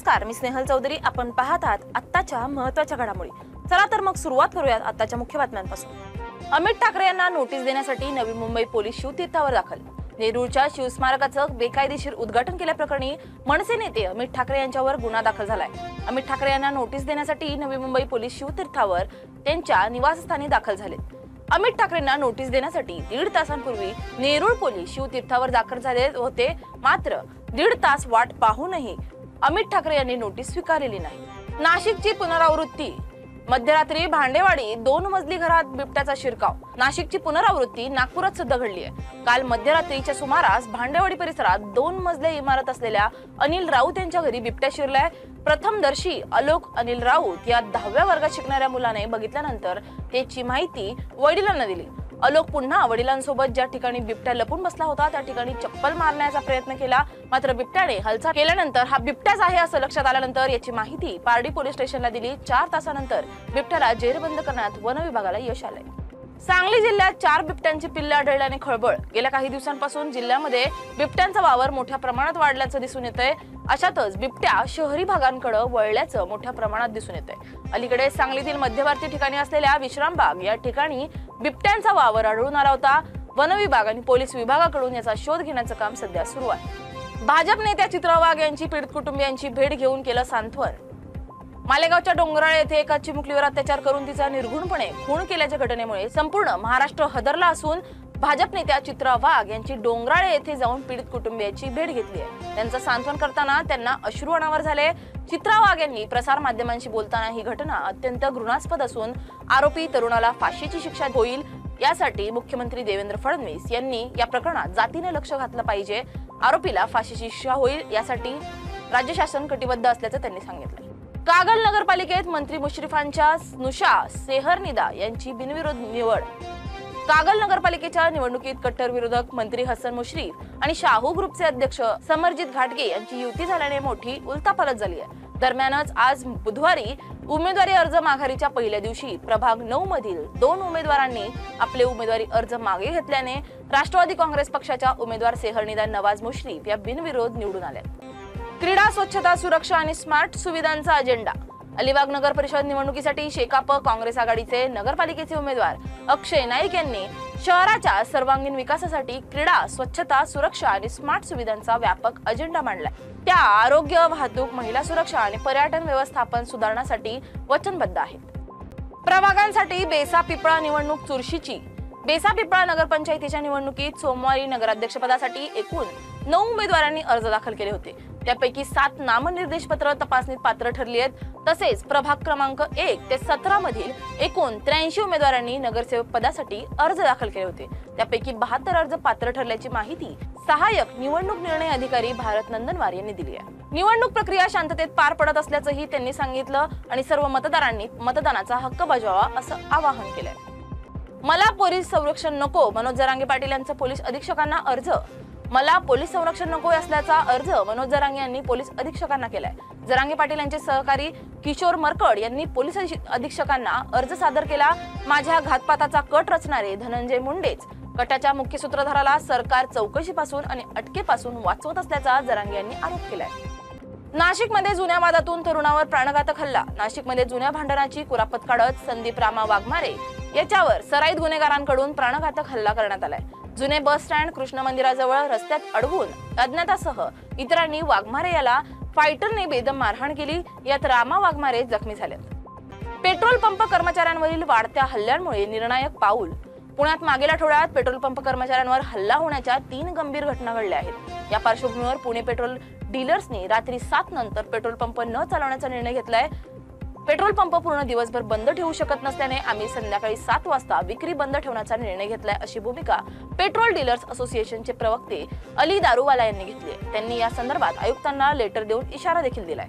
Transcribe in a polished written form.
नमस्कार, मी स्नेहल चौधरी. आपण पाहत आहात आत्ताच्या महत्त्वाच्या घडामोडी. चला तर मग सुरुवात करूयात आत्ताच्या मुख्य बातम्यांपासून. अमित ठाकरे यांना नोटीस देण्यासाठी नवी मुंबई पोलीस शिवतीर्थावर दाखल. नेरूळच्या शिवस्मारकाचं बेकायदेशीर उद्घाटन केल्याप्रकरणी मनसे नेते अमित ठाकरे यांच्यावर गुन्हा दाखल झालाय. अमित ठाकरे यांना नोटीस देण्यासाठी नवी मुंबई पोलीस शिवतीर्थावर त्यांच्या निवासस्थानी दाखल झाले. अमित ठाकरेंना नोटीस देण्यासाठी 1.5 तासांपूर्वी नेरूळ पोलीस शिवतीर्थावर दाखल झाले होते. मात्र 1.5 तास वाट पाहूनही अमित ठाकरे यांनी नोटीस स्वीकारलेली नाही. नाशिकची पुनरावृत्ती. मध्यरात्री भांडेवाडी 2 मजली घरात बिबट्याचा शिरकाव. नाशिकची पुनरावृत्ती नागपुरात सुद्धा घडली आहे. काल मध्यरात्रीच्या सुमारास भांडेवाडी परिसरात 2 मजली इमारत असलेल्या अनिल राऊत यांच्या घरी बिबट्या शिरलाय. प्रथमदर्शी आलोक अनिल राऊत या 10व्या वर्गात शिकणाऱ्या मुलाने बघितल्यानंतर त्याची माहिती वडिलांना दिली. आलोक पुन्हा वडिलांसोबत ज्या ठिकाणी बिबट्या लपून बसला होता त्या ठिकाणी चप्पल मारण्याचा प्रयत्न केला. मात्र बिबट्याने हालचाल केल्यानंतर हा बिबट्याच आहे असं लक्षात आल्यानंतर याची माहिती पारडी पोलीस स्टेशनला दिली. 4 तासानंतर बिबट्याला जेरबंद करण्यात वन विभागाला यश आलंय. सांगली जिल्ह्यात 4 बिबट्यांची पिल्ले आढळल्याने खळबळ. गेल्या काही दिवसांपासून जिल्ह्यामध्ये बिबट्यांचा वावर मोठ्या प्रमाणात वाढल्याचं दिसून येतंय. अशातच बिबट्या शहरी भागांकडे वळल्याचं मोठ्या प्रमाणात दिसून येतंय. अलीकडे सांगलीतील मध्यवर्ती ठिकाणी असलेल्या विश्रामबाग या ठिकाणी बिबट्यांचा वावर आढळून आला होता. वन विभाग आणि पोलीस विभागाकडून याचा शोध घेण्याचं काम सध्या सुरू आहे. भाजप नेत्या चित्रा वाघ यांची पीडित कुटुंबियांची भेट घेऊन केलं सांत्वन. मालेगावच्या डोंगराळे येथे एका चिमुकलीवर अत्याचार करून तिचा निर्घृणपणे खून केल्याच्या घटनेमुळे संपूर्ण महाराष्ट्र हादरला असून भाजप नेत्या चित्रा वाघ यांची डोंगराळे येथे जाऊन पीडित कुटुंबियांची भेट घेतली आहे. त्यांचं सांत्वन करताना त्यांना अश्रू अनावर झाले. चित्रा वाघ यांनी प्रसार माध्यमांशी बोलताना ही घटना अत्यंत घृणास्पद असून आरोपी तरुणाला फाशीची शिक्षा होईल यासाठी मुख्यमंत्री देवेंद्र फडणवीस यांनी या प्रकरणात जातीने लक्ष घातलं पाहिजे. आरोपीला फाशीची शिक्षा होईल यासाठी राज्य शासन कटिबद्ध असल्याचं त्यांनी सांगितलं. कागल नगरपालिकेत मंत्री मुश्रीफांच्या नुशा सेहरनिदा यांची बिनविरोध निवड. कागल नगरपालिकेच्या निवडणुकीत कट्टर विरोधक मंत्री हसन मुश्रीफ आणि शाहू ग्रुपचे अध्यक्ष समरजित घाटगे यांची युती झाल्याने मोठी उलथापालथ झाली आहे. दरम्यानच आज बुधवारी उमेदवारी अर्ज माघारीच्या पहिल्या दिवशी प्रभाग 9 मधील 2 उमेदवारांनी आपले उमेदवारी अर्ज मागे घेतल्याने राष्ट्रवादी काँग्रेस पक्षाच्या उमेदवार सेहरनिदा नवाज मुश्रीफ या बिनविरोध निवडून आल्या. क्रीडा, स्वच्छता, सुरक्षा आणि स्मार्ट सुविधांचा अजेंडा. अलिबाग नगर परिषद निवडणुकीसाठी शेकाप काँग्रेस आघाडीचे नगरपालिकेचे उमेदवार अक्षय नाईक यांनी शहराच्या सर्वांगीण विकासासाठी क्रीडा, स्वच्छता, सुरक्षा आणि स्मार्ट सुविधांचा व्यापक अजेंडा मांडला. त्या आरोग्य, वाहतूक, महिला सुरक्षा आणि पर्यटन व्यवस्थापन सुधारण्यासाठी वचनबद्ध आहेत. प्रभागांसाठी बेसा पिपळा निवडणूक चुरशीची. बेसा पिपळा नगरपंचायतीच्या निवडणुकीत सोमवारी नगराध्यक्षपदासाठी एकूण 9 उमेदवारांनी अर्ज दाखल केले होते. त्यापैकी 7 नामनिर्देशपत्र तपासणीत पात्र ठरली आहेत. तसेच प्रभाग क्रमांक 1 ते 17 मधील एकूण 83 उमेदवारांनी नगरसेवक पदासाठी अर्ज दाखल केले होते. त्यापैकी 72 अर्ज पात्र ठरल्याची माहिती सहाय्यक निवडणूक निर्णय अधिकारी भारत नंदनवार यांनी दिली आहे. निवडणूक प्रक्रिया शांततेत पार पडत असल्याचंही त्यांनी सांगितलं आणि सर्व मतदारांनी मतदानाचा हक्क बजावावा असं आवाहन केलंय. मला पोलीस संरक्षण नको. मनोज जरांगे पाटील यांचा पोलीस अधीक्षकांना अर्ज. मला पोलीस संरक्षण नको असल्याचा अर्ज मनोज जरांगे यांनी पोलीस अधीक्षकांना केलाय. जरांगे पाटील यांचे सहकारी किशोर मरकड यांनी पोलीस अधीक्षकांना अर्ज सादर केला. माझ्या घातपाताचा कट रचणारे धनंजय मुंडेच कटाच्या मुख्य सूत्रधाराला सरकार चौकशीपासून आणि अटकेपासून वाचवत असल्याचा जरांगे यांनी आरोप केलाय. नाशिकमध्ये जुन्या वादातून तरुणावर प्राणघातक हल्ला. नाशिकमध्ये जुन्या भांडणाची कुरापत काढत संदीप रामा वाघमारे याच्यावर सराईत गुन्हेगारांकडून प्राणघातक हल्ला करण्यात आलाय. जुने बस स्टँड, कृष्ण मंदिराजवळ रस्त्यात अडवून अज्ञातासह इतरांनी वाघमारे याला फायटरने बेदम मारहाण केली. यात रामा वाघमारे जखमी झालेत. पेट्रोल पंप कर्मचाऱ्यांवरील वाढत्या हल्ल्यांमुळे निर्णायक पाऊल. पुण्यात मागील आठवड्यात पेट्रोल पंप कर्मचाऱ्यांवर हल्ला होण्याच्या 3 गंभीर घटना घडल्या आहेत. या पार्श्वभूमीवर पुणे पेट्रोल डीलर्सनी रात्री 7 नंतर पेट्रोल पंप न चालवण्याचा निर्णय घेतलाय. पेट्रोल पंप पूर्ण दिवसभर बंद ठेवू शकत नसल्याने आम्ही संध्याकाळी 7 वाजता विक्री बंद ठेवण्याचा निर्णय घेतलाय अशी भूमिका पेट्रोल डीलर्स असोसिएशनचे प्रवक्ते अली दारूवाला यांनी घेतली. त्यांनी या संदर्भात आयुक्तांना लेटर देऊन इशारा देखील दिलाय.